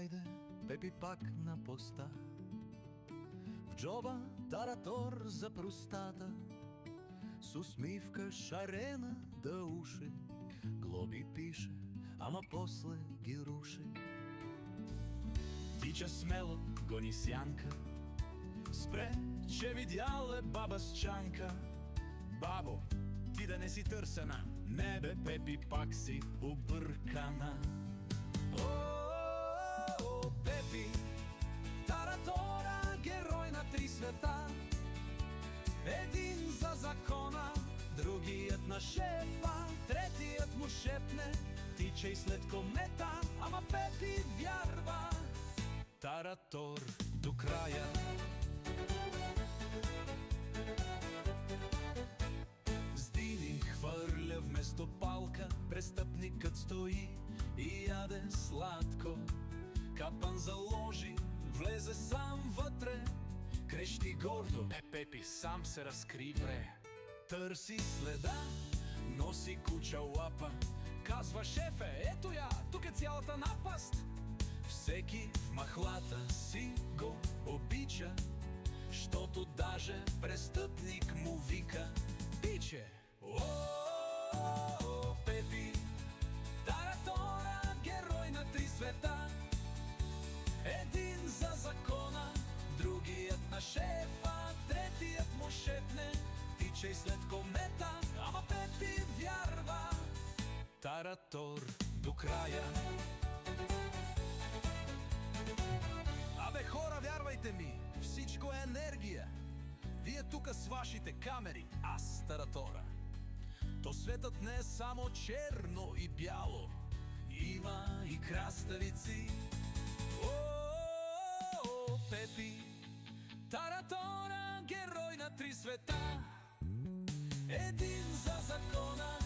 Хайде, Пепи пак на поста. В джоба таратор за простата, с усмивка шарена да уши, глоби пише, ама после ги руши. Тича смело, гони сянка, спре, че видяла баба с чанка. Бабо, ти да не си търсена, не бе, Пепи, пак си объркана. О, Пепи, таратора, герой на три света. Един за закона, другият на шефа, третият му шепне: тичай след комета, ама Пепи вярва. Таратор до края. С дини хвърля вместо палка, престъпникът стои и яде сладко. Капан заложи, влезе сам вътре, крещи гордо: Пепи сам се разкри, бре. Търси следа, носи куча лапа, казва: шефе, ето я, тук е цялата напаст. Всеки в махлата си го обича, щото даже престъпник му вика: пиче! О, Пепи, таратора, герой на три света. Един за закона, другият на шефа, третият му шепне: тичай след комета, ама Пепи вярва. Таратор до края. Абе хора, вярвайте ми, всичко е енергия. Вие тука с вашите камери, аз таратора. То светът не е само черно и бяло, има и краставици. О, Пепи, таратора, герой на три света. Един за закона,